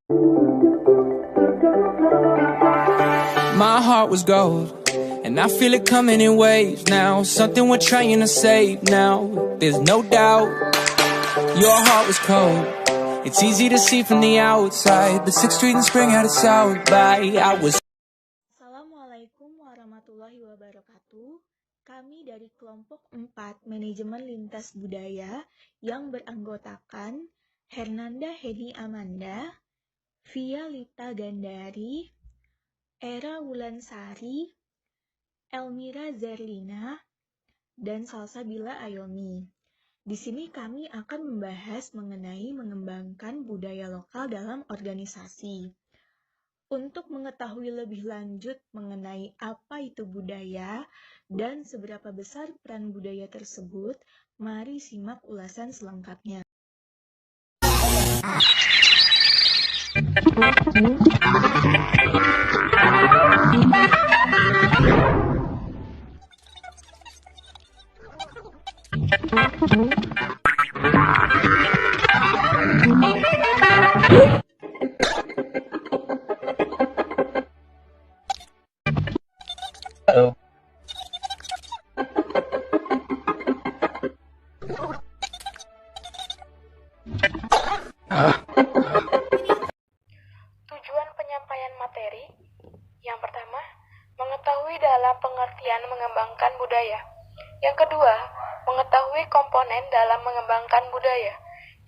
My heart was gold, and I feel it coming in waves now. Something we're trying to save now. There's no doubt. Your heart was cold. It's easy to see from the outside, but 6th Street and Spring had us out by. Assalamualaikum warahmatullahi wabarakatuh. Kami dari kelompok 4 Manajemen Lintas Budaya yang beranggotakan Hernanda Heni Amanda, Via Lita Gandari, Era Wulansari, Elmira Zerlina, dan Salsabila Ayomi. Di sini kami akan membahas mengenai mengembangkan budaya lokal dalam organisasi. Untuk mengetahui lebih lanjut mengenai apa itu budaya dan seberapa besar peran budaya tersebut, mari simak ulasan selengkapnya. Halo. Tujuan penyampaian materi. Yang pertama, mengetahui dalam pengertian mengembangkan budaya. Yang kedua, mengetahui komponen dalam mengembangkan budaya.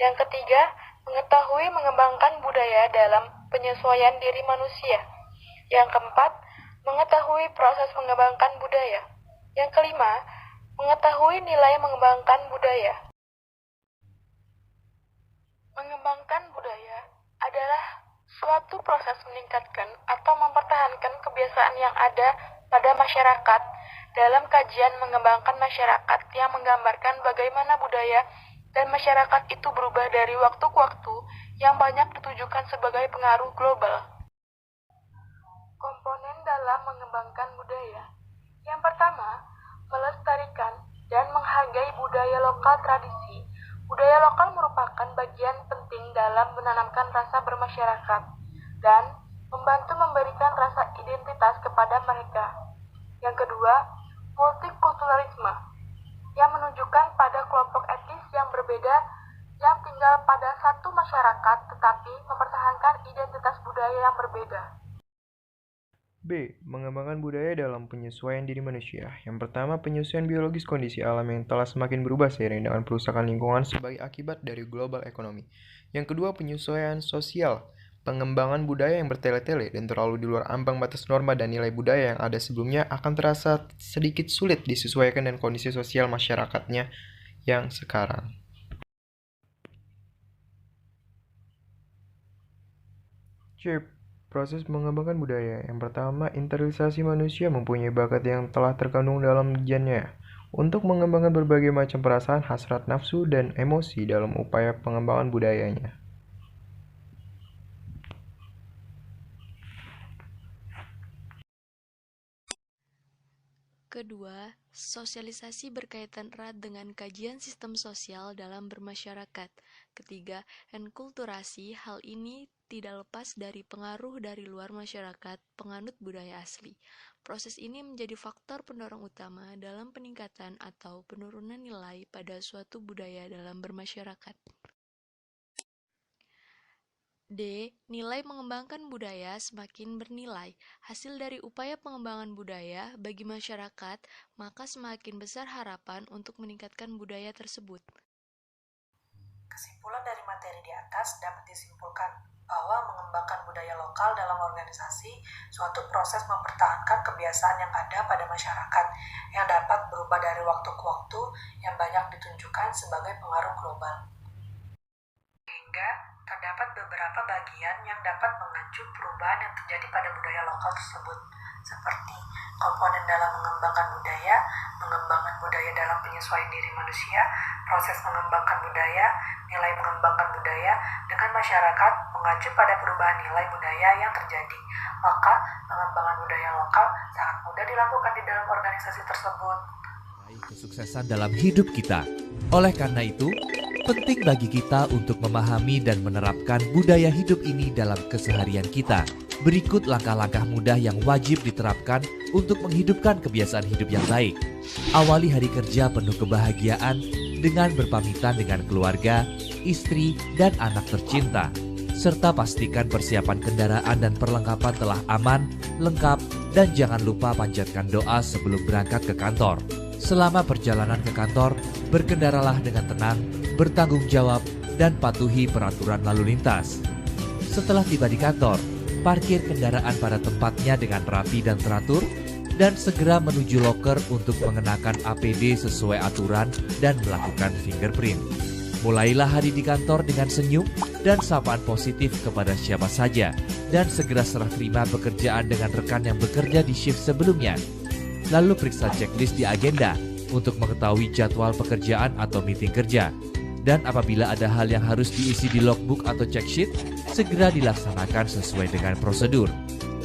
Yang ketiga, mengetahui mengembangkan budaya dalam penyesuaian diri manusia. Yang keempat, mengetahui proses mengembangkan budaya. Yang kelima, mengetahui nilai mengembangkan budaya. Mengembangkan budaya adalah suatu proses meningkatkan atau mempertahankan kebiasaan yang ada pada masyarakat dalam kajian mengembangkan masyarakat yang menggambarkan bagaimana budaya dan masyarakat itu berubah dari waktu ke waktu yang banyak ditujukan sebagai pengaruh global. Komponen dalam mengembangkan budaya. Yang pertama, melestarikan dan menghargai budaya lokal tradisi. Budaya lokal merupakan bagian penting dalam menanamkan rasa bermasyarakat dan membantu memberikan rasa identitas kepada mereka. Yang kedua, multikulturalisme, yang menunjukkan pada kelompok etnis yang berbeda yang tinggal pada satu masyarakat tetapi mempertahankan identitas budaya yang berbeda. B. Mengembangkan budaya dalam penyesuaian diri manusia. Yang pertama, penyesuaian biologis kondisi alam yang telah semakin berubah seiring dengan perusakan lingkungan sebagai akibat dari global ekonomi. Yang kedua, penyesuaian sosial. Pengembangan budaya yang bertele-tele dan terlalu di luar ambang batas norma dan nilai budaya yang ada sebelumnya akan terasa sedikit sulit disesuaikan dengan kondisi sosial masyarakatnya yang sekarang. C. Proses mengembangkan budaya. Yang pertama, internalisasi manusia mempunyai bakat yang telah terkandung dalam gennya untuk mengembangkan berbagai macam perasaan, hasrat, nafsu, dan emosi dalam upaya pengembangan budayanya. Kedua, sosialisasi berkaitan erat dengan kajian sistem sosial dalam bermasyarakat. Ketiga, enkulturasi. Hal ini tidak lepas dari pengaruh dari luar masyarakat penganut budaya asli. Proses ini menjadi faktor pendorong utama dalam peningkatan atau penurunan nilai pada suatu budaya dalam bermasyarakat. D. Nilai mengembangkan budaya semakin bernilai. Hasil dari upaya pengembangan budaya bagi masyarakat, maka semakin besar harapan untuk meningkatkan budaya tersebut. Kesimpulan dari materi di atas dapat disimpulkan bahwa mengembangkan budaya lokal dalam organisasi suatu proses mempertahankan kebiasaan yang ada pada masyarakat yang dapat berubah dari waktu ke waktu yang banyak ditunjukkan sebagai pengaruh global. Sehingga terdapat beberapa bagian yang dapat mengacu perubahan yang terjadi pada budaya lokal tersebut, seperti komponen dalam mengembangkan budaya dalam penyesuaian diri manusia, proses mengembangkan budaya, nilai mengembangkan budaya, dengan masyarakat mengacu pada perubahan nilai budaya yang terjadi. Maka, pengembangan budaya lokal sangat mudah dilakukan di dalam organisasi tersebut. Kesuksesan dalam hidup kita. Oleh karena itu, Penting bagi kita untuk memahami dan menerapkan budaya hidup ini dalam keseharian kita. Berikut langkah-langkah mudah yang wajib diterapkan untuk menghidupkan kebiasaan hidup yang baik. Awali hari kerja penuh kebahagiaan dengan berpamitan dengan keluarga, istri, dan anak tercinta. Serta pastikan persiapan kendaraan dan perlengkapan telah aman, lengkap, dan jangan lupa panjatkan doa sebelum berangkat ke kantor. Selama perjalanan ke kantor, berkendaralah dengan tenang, bertanggung jawab, dan patuhi peraturan lalu lintas. Setelah tiba di kantor, parkir kendaraan pada tempatnya dengan rapi dan teratur, dan segera menuju loker untuk mengenakan APD sesuai aturan dan melakukan fingerprint. Mulailah hari di kantor dengan senyum dan sapaan positif kepada siapa saja, dan segera serah terima pekerjaan dengan rekan yang bekerja di shift sebelumnya. Lalu periksa checklist di agenda untuk mengetahui jadwal pekerjaan atau meeting kerja. Dan apabila ada hal yang harus diisi di logbook atau check sheet, segera dilaksanakan sesuai dengan prosedur.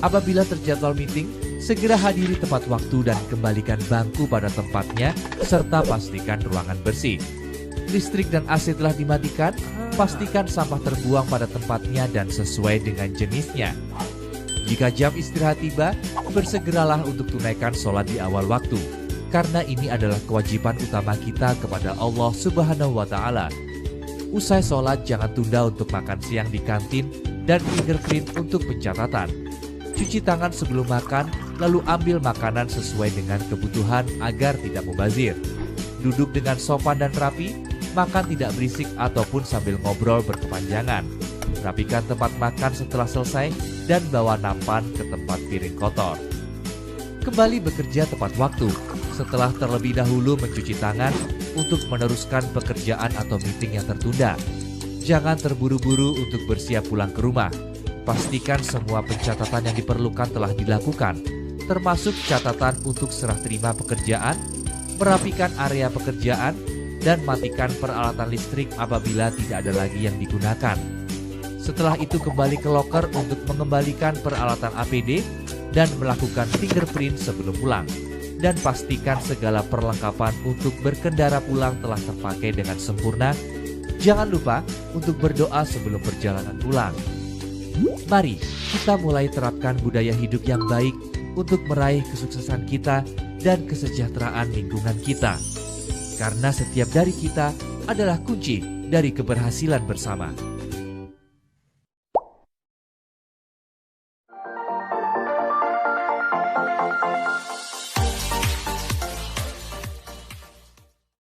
Apabila terjadwal meeting, segera hadiri tepat waktu dan kembalikan bangku pada tempatnya, serta pastikan ruangan bersih. Listrik dan AC telah dimatikan, pastikan sampah terbuang pada tempatnya dan sesuai dengan jenisnya. Jika jam istirahat tiba, bersegeralah untuk tunaikan sholat di awal waktu, karena ini adalah kewajiban utama kita kepada Allah Subhanahu wa Ta'ala. Usai sholat, jangan tunda untuk makan siang di kantin dan fingerprint untuk pencatatan. Cuci tangan sebelum makan, lalu ambil makanan sesuai dengan kebutuhan agar tidak mubazir. Duduk dengan sopan dan rapi, makan tidak berisik ataupun sambil ngobrol berkepanjangan. Rapikan tempat makan setelah selesai dan bawa nampan ke tempat piring kotor. Kembali bekerja tepat waktu setelah terlebih dahulu mencuci tangan untuk meneruskan pekerjaan atau meeting yang tertunda. Jangan terburu-buru untuk bersiap pulang ke rumah. Pastikan semua pencatatan yang diperlukan telah dilakukan, termasuk catatan untuk serah terima pekerjaan, merapikan area pekerjaan, dan matikan peralatan listrik apabila tidak ada lagi yang digunakan. Setelah itu kembali ke loker untuk mengembalikan peralatan APD dan melakukan fingerprint sebelum pulang. Dan pastikan segala perlengkapan untuk berkendara pulang telah terpakai dengan sempurna. Jangan lupa untuk berdoa sebelum perjalanan pulang. Mari kita mulai terapkan budaya hidup yang baik untuk meraih kesuksesan kita dan kesejahteraan lingkungan kita. Karena setiap dari kita adalah kunci dari keberhasilan bersama.